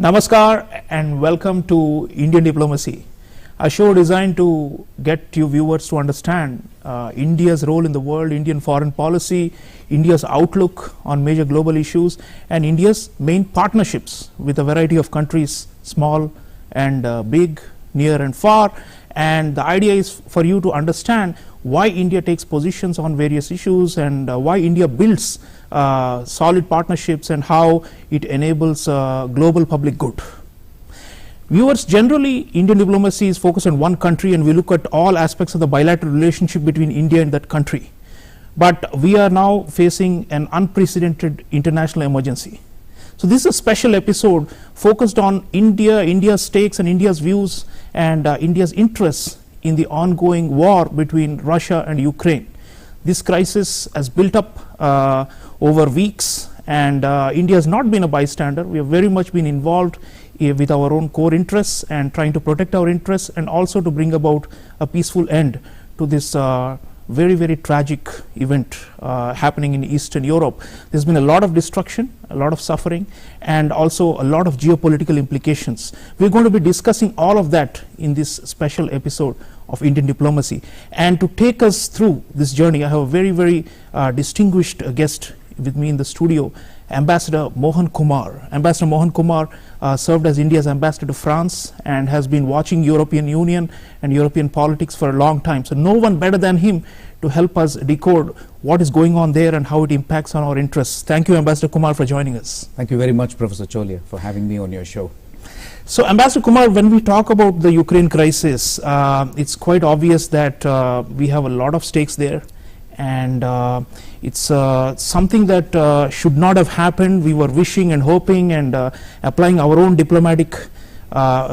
Namaskar and welcome to Indian Diplomacy, a show designed to get you viewers to understand India's role in the world, Indian foreign policy, India's outlook on major global issues, and India's main partnerships with a variety of countries, small and big, near and far. And the idea is for you to understand why India takes positions on various issues and why India builds solid partnerships and how it enables global public good. Viewers, generally Indian diplomacy is focused on one country and we look at all aspects of the bilateral relationship between India and that country. But we are now facing an unprecedented international emergency. So this is a special episode focused on India, India's stakes and India's views and India's interests in the ongoing war between Russia and Ukraine. This crisis has built up over weeks and India has not been a bystander. We have very much been involved with our own core interests and trying to protect our interests and also to bring about a peaceful end to this very, very tragic event happening in Eastern Europe. There's been a lot of destruction, a lot of suffering, and also a lot of geopolitical implications. We're going to be discussing all of that in this special episode of Indian Diplomacy. And to take us through this journey, I have a very, very distinguished guest with me in the studio, Ambassador Mohan Kumar. Ambassador Mohan Kumar served as India's ambassador to France and has been watching European Union and European politics for a long time. So no one better than him to help us decode what is going on there and how it impacts on our interests. Thank you, Ambassador Kumar, for joining us. Thank you very much, Professor Chaulia, for having me on your show. So, Ambassador Kumar, when we talk about the Ukraine crisis, it's quite obvious that we have a lot of stakes there. And it's something that should not have happened. We were wishing and hoping and applying our own diplomatic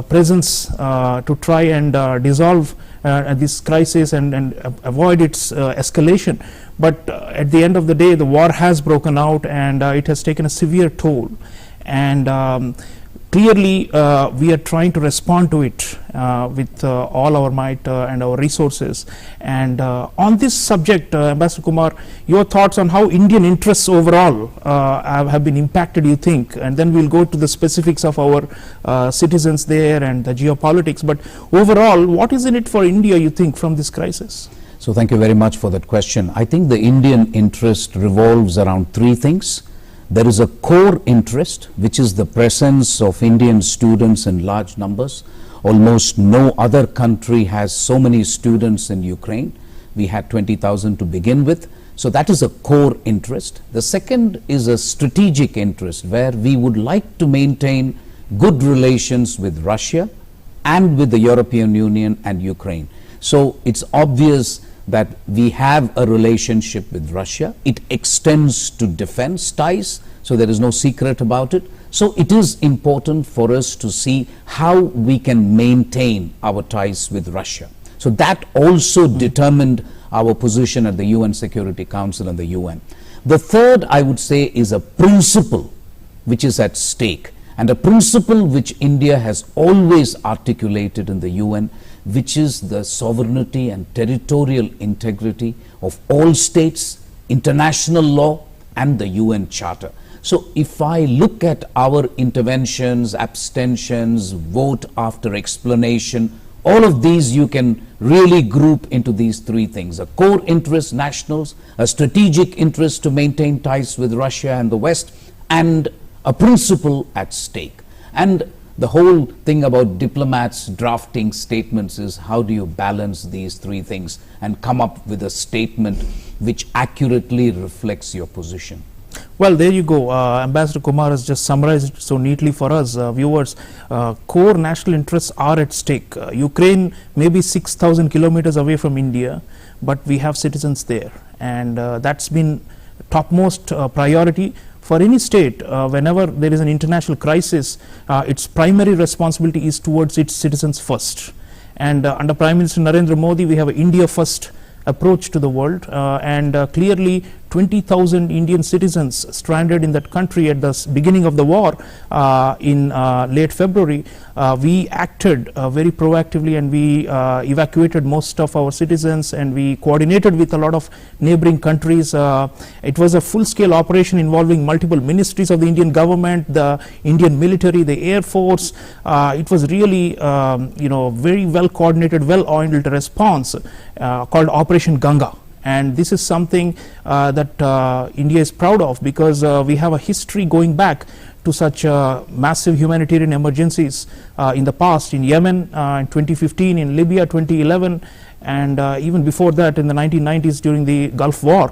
presence to try and dissolve this crisis and avoid its escalation. But at the end of the day, the war has broken out and it has taken a severe toll. And clearly, we are trying to respond to it with all our might and our resources. And on this subject, Ambassador Kumar, your thoughts on how Indian interests overall have been impacted, you think? And then we'll go to the specifics of our citizens there and the geopolitics. But overall, what is in it for India, you think, from this crisis? So thank you very much for that question. I think the Indian interest revolves around three things. There is a core interest, which is the presence of Indian students in large numbers. Almost no other country has so many students in Ukraine. We had 20,000 to begin with. So that is a core interest. The second is a strategic interest, where we would like to maintain good relations with Russia and with the European Union and Ukraine. So it's obvious that we have a relationship with Russia. It extends to defense ties, so there is no secret about it. So it is important for us to see how we can maintain our ties with Russia. So that also determined our position at the UN Security Council and the UN. The third, I would say, is a principle which is at stake, and a principle which India has always articulated in the UN, which is the sovereignty and territorial integrity of all states, international law and the UN Charter. So if I look at our interventions, abstentions, vote after explanation, all of these you can really group into these three things: a core interest, nationals, a strategic interest to maintain ties with Russia and the West, and a principle at stake. And the whole thing about diplomats drafting statements is how do you balance these three things and come up with a statement which accurately reflects your position. Well, there you go. Ambassador Kumar has just summarized it so neatly for us viewers. Core national interests are at stake. Ukraine may be 6,000 kilometers away from India, but we have citizens there, and that's been topmost priority for any state. Whenever there is an international crisis, its primary responsibility is towards its citizens first. And under Prime Minister Narendra Modi, we have an India first approach to the world, and clearly 20,000 Indian citizens stranded in that country at the beginning of the war in late February. We acted very proactively, and we evacuated most of our citizens, and we coordinated with a lot of neighboring countries. It was a full-scale operation involving multiple ministries of the Indian government, the Indian military, the Air Force. It was really very well coordinated, well oiled response called Operation Ganga. And this is something that India is proud of, because we have a history going back to such massive humanitarian emergencies in the past, in Yemen in 2015, in Libya 2011, and even before that in the 1990s during the Gulf War.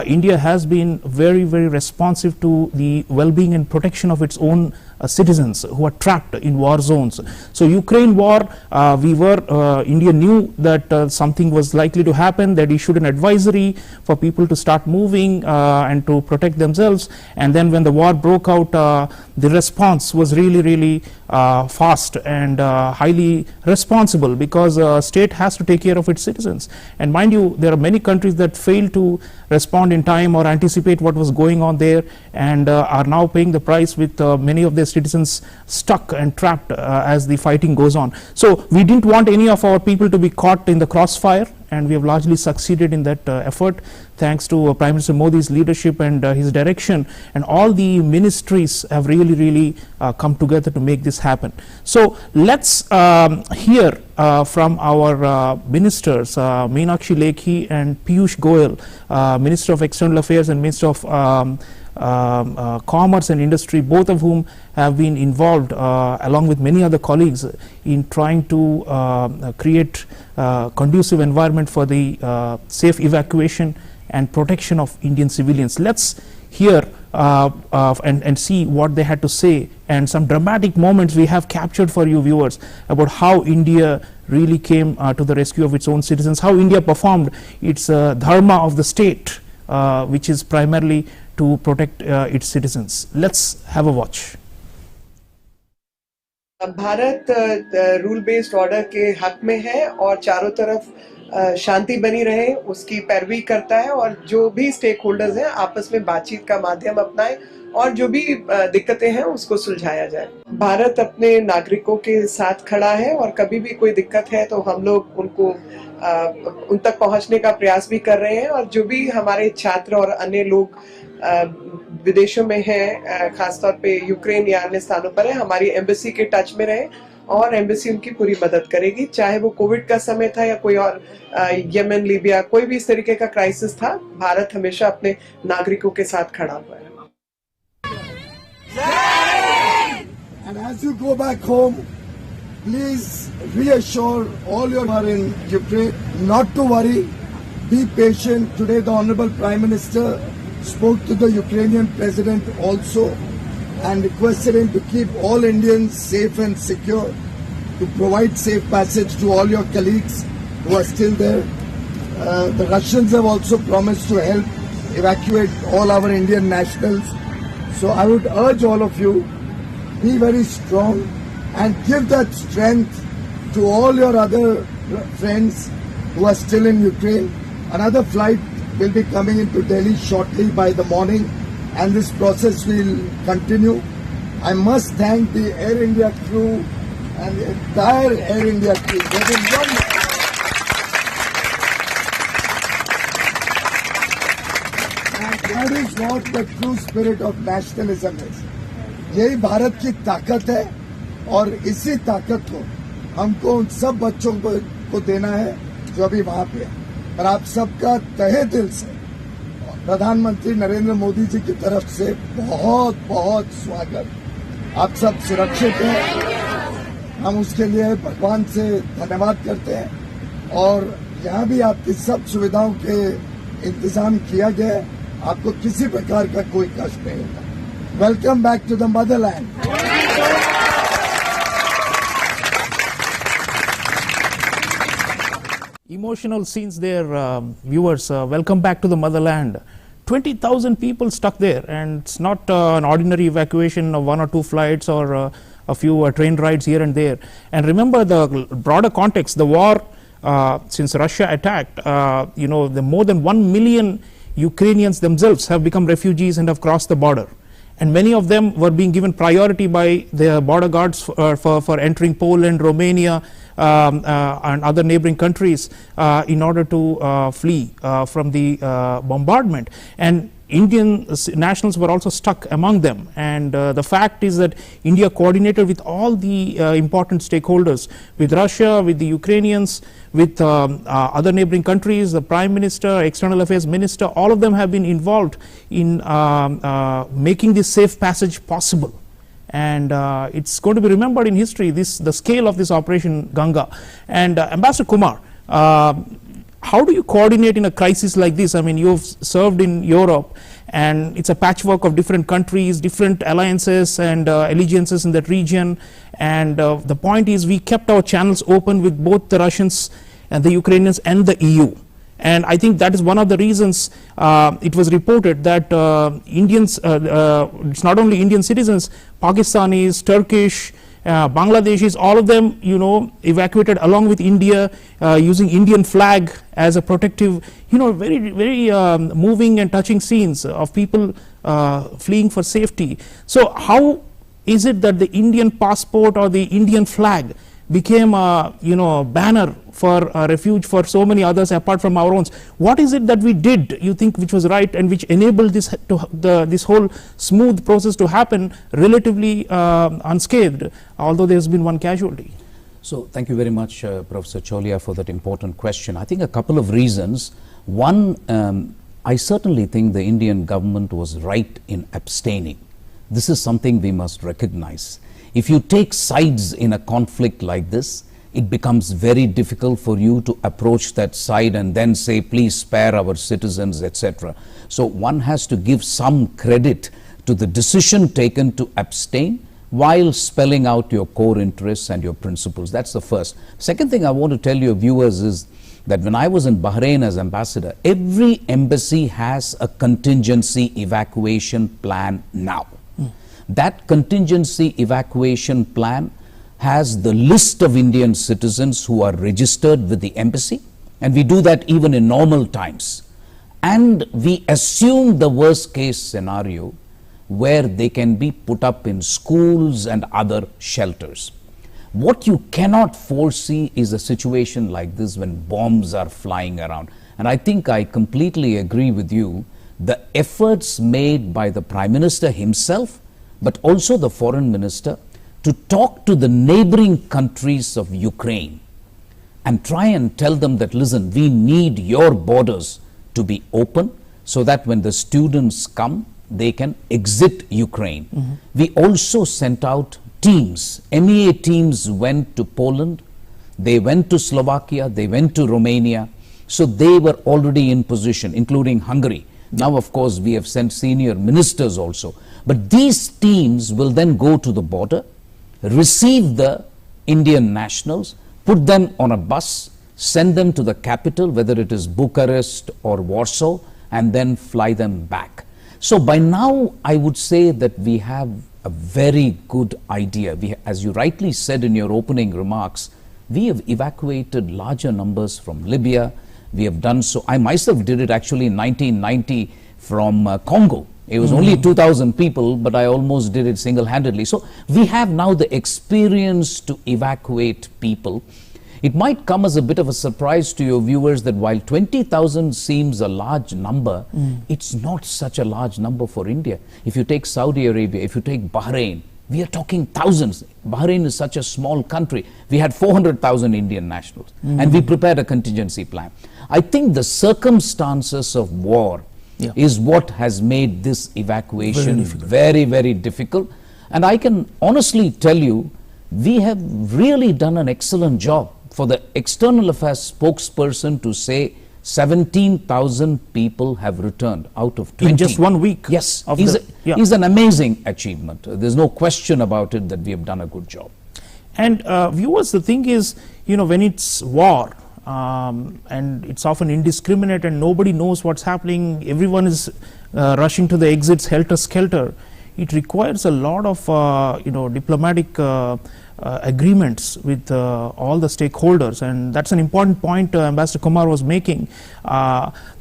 India has been very, very responsive to the well-being and protection of its own citizens who are trapped in war zones. So Ukraine war, India knew that something was likely to happen, that issued an advisory for people to start moving and to protect themselves. And then when the war broke out, the response was really, really fast and highly responsible, because state has to take care of its citizens. And mind you, there are many countries that failed to respond in time or anticipate what was going on there, and are now paying the price with many of their citizens stuck and trapped as the fighting goes on. So we didn't want any of our people to be caught in the crossfire, and we have largely succeeded in that effort, thanks to Prime Minister Modi's leadership and his direction. And all the ministries have really, really come together to make this happen. So let's hear from our ministers, Meenakshi Lekhi and Piyush Goyal, Minister of External Affairs and Minister of Commerce and Industry, both of whom have been involved along with many other colleagues in trying to create conducive environment for the safe evacuation and protection of Indian civilians. Let's hear and see what they had to say, and some dramatic moments we have captured for you viewers about how India really came to the rescue of its own citizens, how India performed its dharma of the state, which is primarily to protect its citizens. Let's have a watch. Bharat rule based order के हक में है और चारों तरफ शांति बनी रहे उसकी पैरवी करता है, और जो भी स्टेक होल्डर्स हैं आपस में बातचीत का माध्यम अपनाएं और जो भी दिक्कतें हैं उसको सुलझाया जाए। भारत अपने नागरिकों के साथ खड़ा है, और कभी भी कोई दिक्कत है तो हम लोग उन तक पहुंचने का प्रयास भी कर रहे हैं। और जो भी हमारे छात्र और अन्य लोग विदेशों में हैं, खासतौर पे यूक्रेन या अन्य स्थानों पर है, हमारी एम्बेसी के टच में रहे और एम्बेसी उनकी पूरी मदद करेगी, चाहे वो कोविड का समय था या कोई और यमन, लीबिया, कोई भी इस तरीके का क्राइसिस था। भारत हमेशा अपने नागरिकों के साथ खड़ा हुआ है। And as you go back home, please reassure all your who are in Ukraine not to worry, be patient. Today the Honorable Prime Minister spoke to the Ukrainian President also and requested him to keep all Indians safe and secure, to provide safe passage to all your colleagues who are still there. The Russians have also promised to help evacuate all our Indian nationals. So I would urge all of you, be very strong and give that strength to all your other friends who are still in Ukraine. Another flight will be coming into Delhi shortly by the morning, and this process will continue. I must thank the Air India crew and the entire Air India crew. They've been wonderful. And that is what the true spirit of nationalism is. यही भारत की ताकत है, और इसी ताकत को हमको उन सब बच्चों को देना है जो अभी वहाँ पे है। और आप सबका तहे दिल से प्रधानमंत्री नरेंद्र मोदी जी की तरफ से बहुत बहुत स्वागत। आप सब सुरक्षित हैं, हम उसके लिए भगवान से धन्यवाद करते हैं, और यहाँ भी आपकी सब सुविधाओं के इंतजाम किया गया है, आपको किसी प्रकार का कोई कष्ट नहीं होगा। Welcome back to the motherland. Emotional scenes there, viewers. Welcome back to the motherland. 20,000 people stuck there, and it's not an ordinary evacuation of one or two flights or a few train rides here and there. And remember the broader context, the war, since Russia attacked, the more than 1 million Ukrainians themselves have become refugees and have crossed the border. And many of them were being given priority by the border guards for entering Poland, Romania, and other neighboring countries in order to flee from the bombardment. And Indian nationals were also stuck among them, and the fact is that India coordinated with all the important stakeholders, with Russia, with the Ukrainians, with other neighboring countries, the Prime Minister, External Affairs Minister, all of them have been involved in making this safe passage possible. And it's going to be remembered in history, the scale of this Operation Ganga. And Ambassador Kumar, how do you coordinate in a crisis like this? I mean, you've served in Europe, and it's a patchwork of different countries, different alliances and allegiances in that region. And the point is, we kept our channels open with both the Russians and the Ukrainians and the EU. And I think that is one of the reasons it was reported that Indians, it's not only Indian citizens, Pakistanis, Turkish, Bangladeshis, all of them, evacuated along with India using Indian flag as a protective, very, very moving and touching scenes of people fleeing for safety. So how is it that the Indian passport or the Indian flag became a banner for refuge for so many others apart from our own? What is it that we did, you think, which was right and which enabled this this whole smooth process to happen relatively unscathed, although there has been one casualty? So thank you very much, Professor Chaulia, for that important question. I think a couple of reasons. One, I certainly think the Indian government was right in abstaining. This is something we must recognize. If you take sides in a conflict like this, it becomes very difficult for you to approach that side and then say, please spare our citizens, etc. So one has to give some credit to the decision taken to abstain while spelling out your core interests and your principles. That's the first. Second thing I want to tell your viewers is that when I was in Bahrain as ambassador, every embassy has a contingency evacuation plan now. That contingency evacuation plan has the list of Indian citizens who are registered with the embassy, and we do that even in normal times. And we assume the worst case scenario where they can be put up in schools and other shelters. What you cannot foresee is a situation like this when bombs are flying around. And I think I completely agree with you. The efforts made by the Prime Minister himself, but also the Foreign Minister, to talk to the neighboring countries of Ukraine and try and tell them that, listen, we need your borders to be open so that when the students come, they can exit Ukraine. We also sent out teams. MEA teams went to Poland, they went to Slovakia, they went to Romania. So they were already in position, including Hungary. Now, of course, we have sent senior ministers also. But these teams will then go to the border, receive the Indian nationals, put them on a bus, send them to the capital, whether it is Bucharest or Warsaw, and then fly them back. So by now, I would say that we have a very good idea. As you rightly said in your opening remarks, we have evacuated larger numbers from Libya. We have done so. I myself did it actually in 1990 from Congo. It was only 2,000 people, but I almost did it single-handedly. So we have now the experience to evacuate people. It might come as a bit of a surprise to your viewers that while 20,000 seems a large number, it's not such a large number for India. If you take Saudi Arabia, if you take Bahrain, we are talking thousands. Bahrain is such a small country. We had 400,000 Indian nationals, and we prepared a contingency plan. I think the circumstances of war is what has made this evacuation very, very difficult. And I can honestly tell you, we have really done an excellent job. For the External Affairs spokesperson to say 17,000 people have returned out of 20. In just 1 week? Yes, is an amazing achievement. There's no question about it that we have done a good job. And viewers, the thing is, when it's war, and it's often indiscriminate and nobody knows what's happening, everyone is rushing to the exits helter-skelter. It requires a lot of diplomatic agreements with all the stakeholders, and that's an important point Ambassador Kumar was making.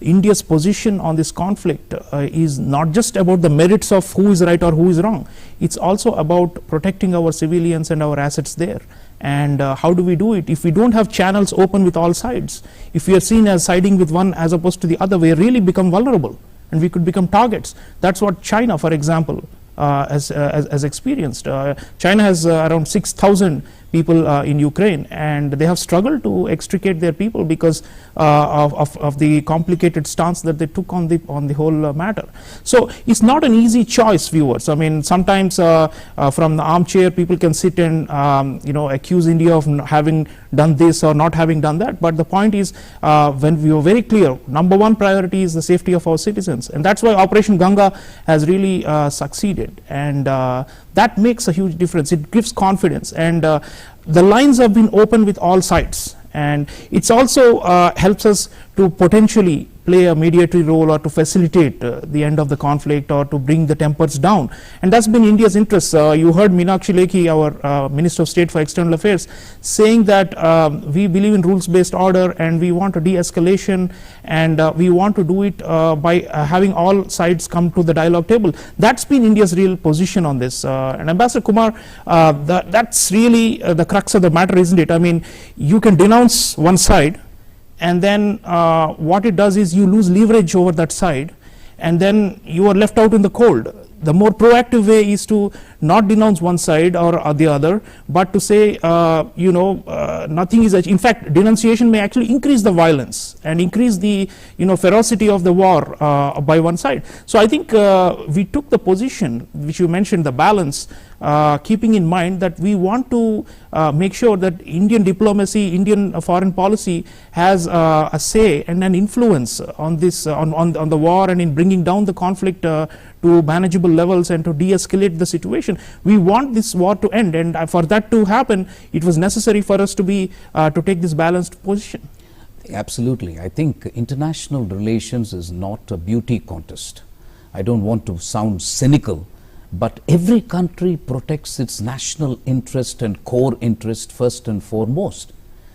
India's position on this conflict is not just about the merits of who is right or who is wrong. It's also about protecting our civilians and our assets there. And how do we do it? If we don't have channels open with all sides, if we are seen as siding with one as opposed to the other, we really become vulnerable and we could become targets. That's what China, for example, has experienced. China has around 6,000 people in Ukraine, and they have struggled to extricate their people because of the complicated stance that they took on the whole matter. So it's not an easy choice, viewers. I mean, sometimes from the armchair, people can sit and accuse India of having done this or not having done that. But the point is, when we were very clear, number one priority is the safety of our citizens, and that's why Operation Ganga has really succeeded, and that makes a huge difference. It gives confidence, and the lines have been open with all sides, and it's also helps us to potentially play a mediatory role or to facilitate the end of the conflict or to bring the tempers down, and that's been India's interest. You heard Meenakshi Lekhi, our Minister of State for External Affairs, saying that we believe in rules-based order and we want a de-escalation, and we want to do it by having all sides come to the dialogue table. That's been India's real position on this, and Ambassador Kumar, that's really the crux of the matter, isn't it? I mean, you can denounce one side, and then what it does is you lose leverage over that side, and then you are left out in the cold. The more proactive way is to not denounce one side or the other, but to say, nothing is, in fact, denunciation may actually increase the violence and increase the, ferocity of the war by one side. So I think we took the position, which you mentioned, the balance, keeping in mind that we want to make sure that Indian diplomacy, Indian foreign policy has a say and an influence on this, on the war, and in bringing down the conflict to manageable levels and to de-escalate the situation. We want this war to end, and for that to happen, it was necessary for us to be to take this balanced position. Absolutely. I think international relations is not a beauty contest. I don't want to sound cynical, but every country protects its national interest and core interest first and foremost.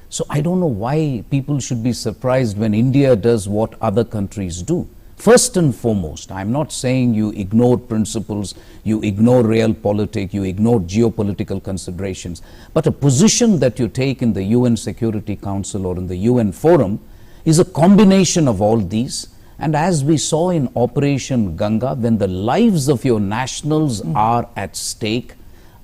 So I don't know why people should be surprised when India does what other countries do. First and foremost, I'm not saying you ignore principles, you ignore realpolitik, you ignore geopolitical considerations, but a position that you take in the UN Security Council or in the UN Forum is a combination of all these. And as we saw in Operation Ganga, when the lives of your nationals are at stake,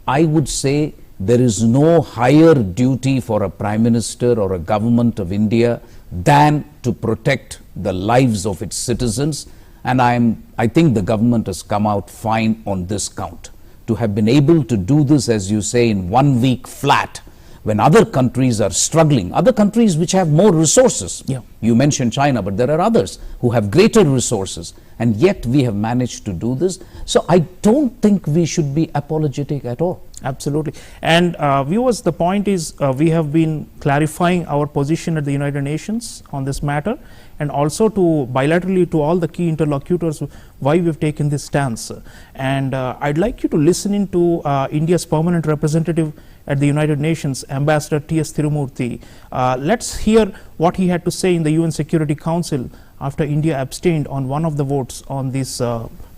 I would say there is no higher duty for a Prime Minister or a government of India than to protect the lives of its citizens. And I think the government has come out fine on this count. To have been able to do this, as you say, in 1 week flat, when other countries are struggling, other countries which have more resources. Yeah. You mentioned China, but there are others who have greater resources, and yet we have managed to do this. So I don't think we should be apologetic at all. Absolutely. And viewers, the point is we have been clarifying our position at the United Nations on this matter, and also to bilaterally to all the key interlocutors why we've taken this stance. And I'd like you to listen in to India's permanent representative at the United Nations, Ambassador T.S. Tirumurthy. Let's hear what he had to say in the UN Security Council after India abstained on one of the votes on this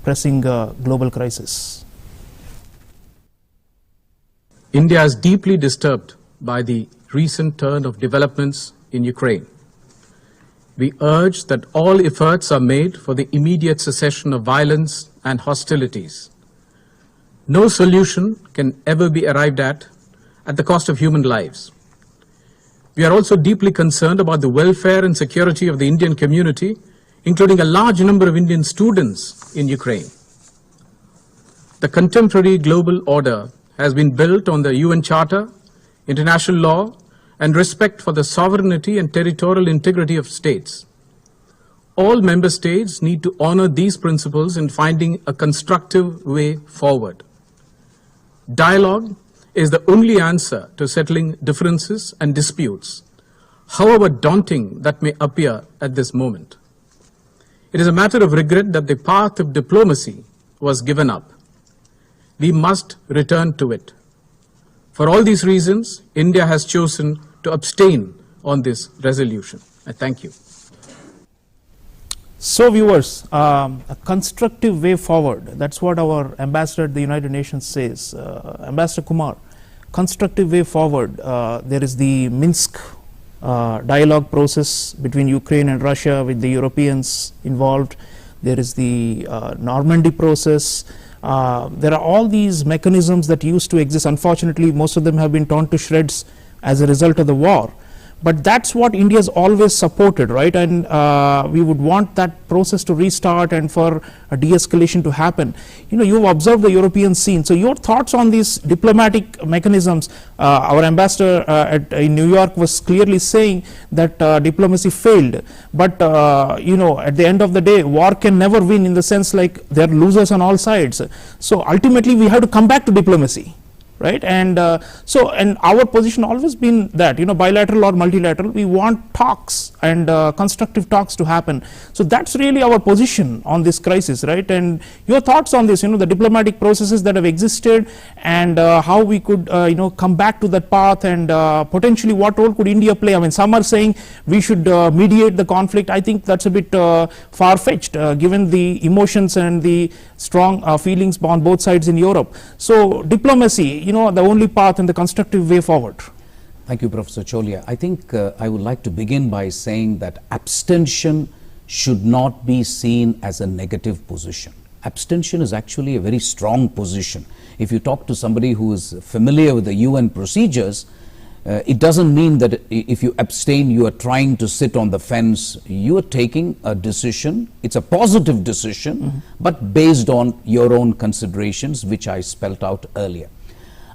pressing global crisis. India is deeply disturbed by the recent turn of developments in Ukraine. We urge that all efforts are made for the immediate cessation of violence and hostilities. No solution can ever be arrived at the cost of human lives. We are also deeply concerned about the welfare and security of the Indian community, including a large number of Indian students in Ukraine. The contemporary global order has been built on the UN Charter, international law, and respect for the sovereignty and territorial integrity of states. All member states need to honor these principles in finding a constructive way forward. Dialogue is the only answer to settling differences and disputes, however daunting that may appear at this moment. It is a matter of regret that the path of diplomacy was given up. We must return to it. For all these reasons, India has chosen to abstain on this resolution. I thank you. So viewers, a constructive way forward, that's what our ambassador at the United Nations says. Ambassador Kumar, constructive way forward, there is the Minsk dialogue process between Ukraine and Russia with the Europeans involved. There is the Normandy process. There are all these mechanisms that used to exist. Unfortunately, most of them have been torn to shreds as a result of the war. But that's what India has always supported, right? And we would want that process to restart and for a de-escalation to happen. You know, you've observed the European scene. So your thoughts on these diplomatic mechanisms? Our ambassador in New York was clearly saying that diplomacy failed. But, you know, at the end of the day, war can never win, in the sense like there are losers on all sides. So ultimately, we have to come back to diplomacy. Right, and and our position always been that, you know, bilateral or multilateral, we want talks and constructive talks to happen. So that's really our position on this crisis, right? And your thoughts on this, you know, the diplomatic processes that have existed and how we could, you know, come back to that path, and potentially what role could India play? I mean, some are saying we should mediate the conflict. I think that's a bit far-fetched given the emotions and the strong feelings on both sides in Europe. So diplomacy, you know, the only path and the constructive way forward. Thank you, Professor Chaulia. I think I would like to begin by saying that abstention should not be seen as a negative position. Abstention is actually a very strong position. If you talk to somebody who is familiar with the UN procedures, it doesn't mean that if you abstain, you are trying to sit on the fence. You are taking a decision. It's a positive decision, but based on your own considerations, which I spelt out earlier.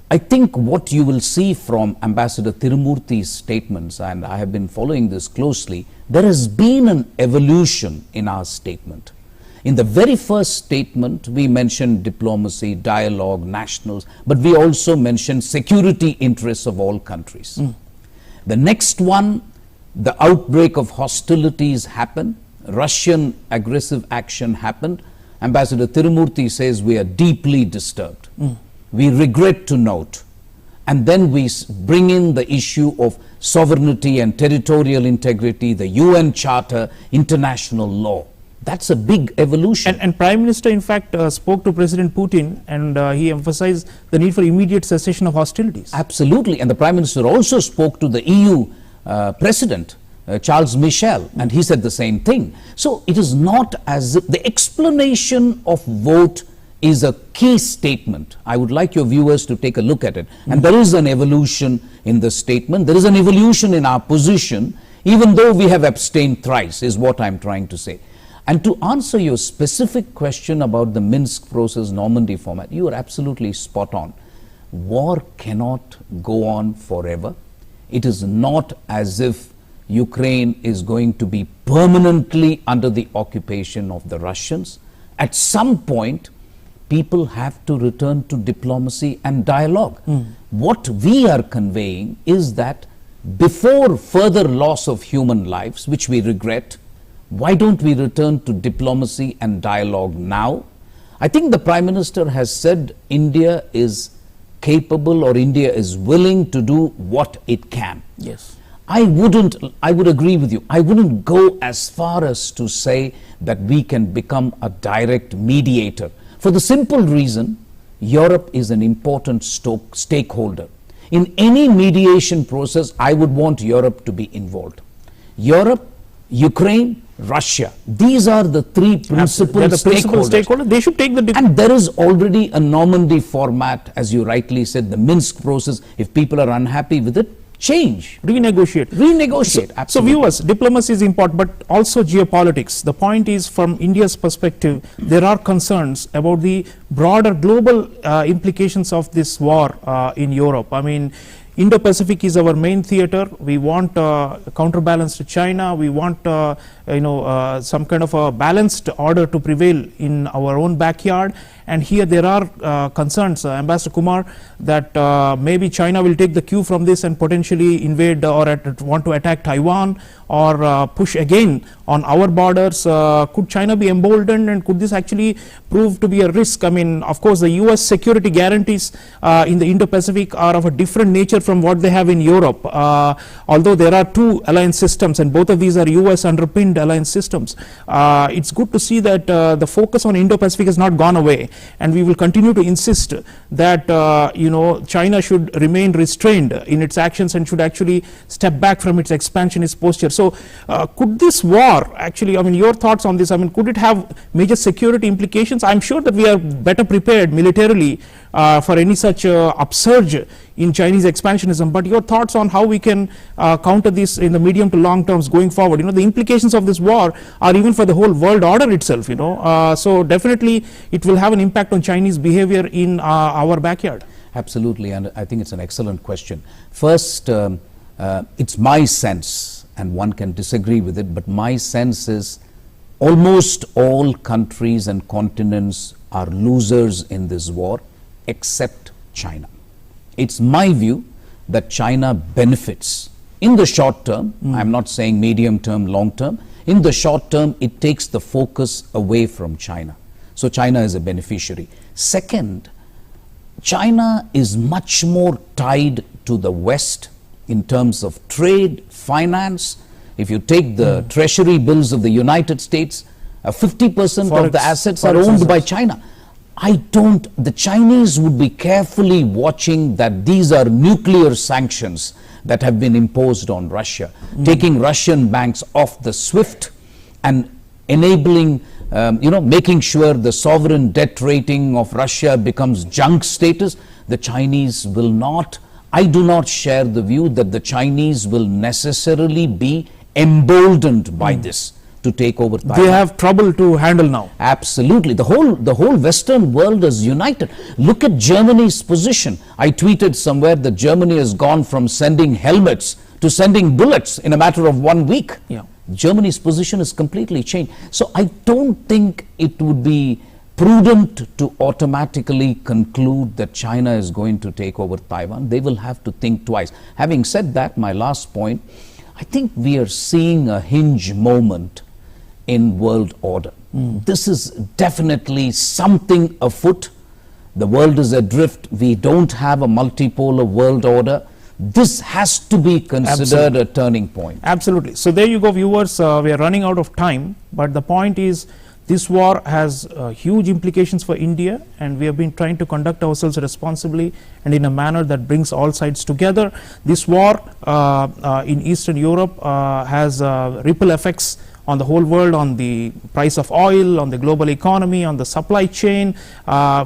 I think what you will see from Ambassador Tirumurthy's statements, and I have been following this closely, there has been an evolution in our statement. In the very first statement, we mentioned diplomacy, dialogue, nationals, but we also mentioned security interests of all countries. The next one, the outbreak of hostilities happened, Russian aggressive action happened. Ambassador Tirumurthy says we are deeply disturbed. We regret to note. And then we bring in the issue of sovereignty and territorial integrity, the UN Charter, international law. That's a big evolution. And Prime Minister, in fact, spoke to President Putin, and he emphasized the need for immediate cessation of hostilities. Absolutely. And the Prime Minister also spoke to the EU President, Charles Michel, and he said the same thing. So it is not as if the explanation of vote is a key statement. I would like your viewers to take a look at it. And there is an evolution in the statement. There is an evolution in our position, even though we have abstained thrice, is what I'm trying to say. And to answer your specific question about the Minsk process, Normandy format, you are absolutely spot on. War cannot go on forever. It is not as if Ukraine is going to be permanently under the occupation of the Russians. At some point, people have to return to diplomacy and dialogue. What we are conveying is that before further loss of human lives, which we regret, why don't we return to diplomacy and dialogue now? I think the Prime Minister has said India is capable, or India is willing to do what it can. Yes. I would agree with you. I wouldn't go as far as to say that we can become a direct mediator. For the simple reason, Europe is an important stakeholder. In any mediation process, I would want Europe to be involved. Europe, Ukraine, Russia. These are the three principal stakeholders. They should take the... And there is already a Normandy format, as you rightly said, the Minsk process. If people are unhappy with it, change. Renegotiate. Absolutely. So viewers, diplomacy is important, but also geopolitics. The point is, from India's perspective, there are concerns about the broader global implications of this war in Europe. I mean, Indo-Pacific is our main theater. We want counterbalance to China. We want some kind of a balanced order to prevail in our own backyard. And here there are concerns, Ambassador Kumar, that maybe China will take the cue from this and potentially invade or want to attack Taiwan or push again on our borders. Could China be emboldened, and could this actually prove to be a risk? I mean, of course, the US security guarantees in the Indo-Pacific are of a different nature from what they have in Europe. Although there are two alliance systems, and both of these are US underpinned alliance systems, it's good to see that the focus on Indo-Pacific has not gone away. And we will continue to insist that China should remain restrained in its actions and should actually step back from its expansionist posture. So could this war actually, I mean, your thoughts on this, I mean, could it have major security implications? I'm sure that we are better prepared militarily for any such upsurge in Chinese expansionism, but your thoughts on how we can counter this in the medium to long terms going forward. The implications of this war are even for the whole world order itself, so definitely it will have an impact on Chinese behavior in our backyard. Absolutely, and I think it's an excellent question. First, it's my sense, and one can disagree with it, but my sense is almost all countries and continents are losers in this war except China. It's my view that China benefits in the short term. I'm not saying medium term, long term. In the short term, it takes the focus away from China. So China is a beneficiary. Second, China is much more tied to the West in terms of trade, finance. If you take the treasury bills of the United States, 50% of the assets are owned by China. The Chinese would be carefully watching that these are nuclear sanctions that have been imposed on Russia, taking Russian banks off the SWIFT and enabling, making sure the sovereign debt rating of Russia becomes junk status. The Chinese will not, I do not share the view that the Chinese will necessarily be emboldened by this to take over Taiwan. They have trouble to handle now. Absolutely. The whole Western world is united. Look at Germany's position. I tweeted somewhere that Germany has gone from sending helmets to sending bullets in a matter of 1 week. Yeah. Germany's position is completely changed. So I don't think it would be prudent to automatically conclude that China is going to take over Taiwan. They will have to think twice. Having said that, my last point, I think we are seeing a hinge moment in world order. This is definitely something afoot. The world is adrift. We don't have a multipolar world order. This has to be considered a turning point. Absolutely. So there you go, viewers. We are running out of time, but the point is this war has huge implications for India, and we have been trying to conduct ourselves responsibly and in a manner that brings all sides together. This war in Eastern Europe has ripple effects on the whole world, on the price of oil, on the global economy, on the supply chain.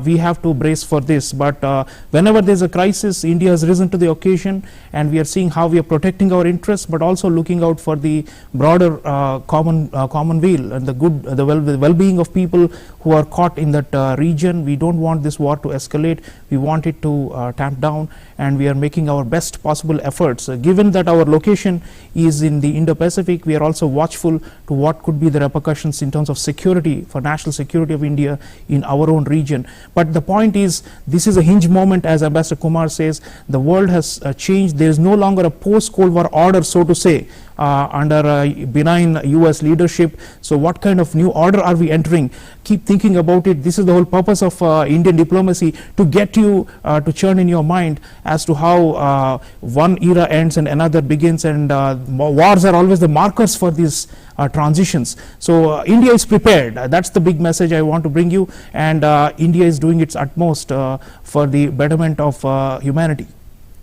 We have to brace for this. But whenever there's a crisis, India has risen to the occasion, and we are seeing how we are protecting our interests, but also looking out for the broader common weal and the well-being of people who are caught in that region. We don't want this war to escalate. We want it to tamp down, and we are making our best possible efforts. Given that our location is in the Indo-Pacific, we are also watchful to what could be the repercussions in terms of security, for national security of India in our own region. But the point is, this is a hinge moment, as Ambassador Kumar says. The world has changed. There is no longer a post-Cold War order, so to say, under benign US leadership. So what kind of new order are we entering? Keep thinking about it. This is the whole purpose of Indian diplomacy, to get you to churn in your mind as to how one era ends and another begins, and wars are always the markers for these transitions. So India is prepared. That's the big message I want to bring you, and India is doing its utmost for the betterment of humanity.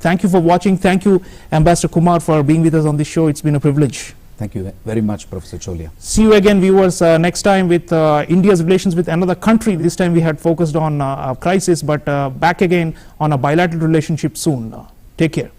Thank you for watching. Thank you, Ambassador Kumar, for being with us on this show. It's been a privilege. Thank you very much, Professor Chaulia. See you again, viewers, next time with India's relations with another country. This time we had focused on a crisis, but back again on a bilateral relationship soon. Take care.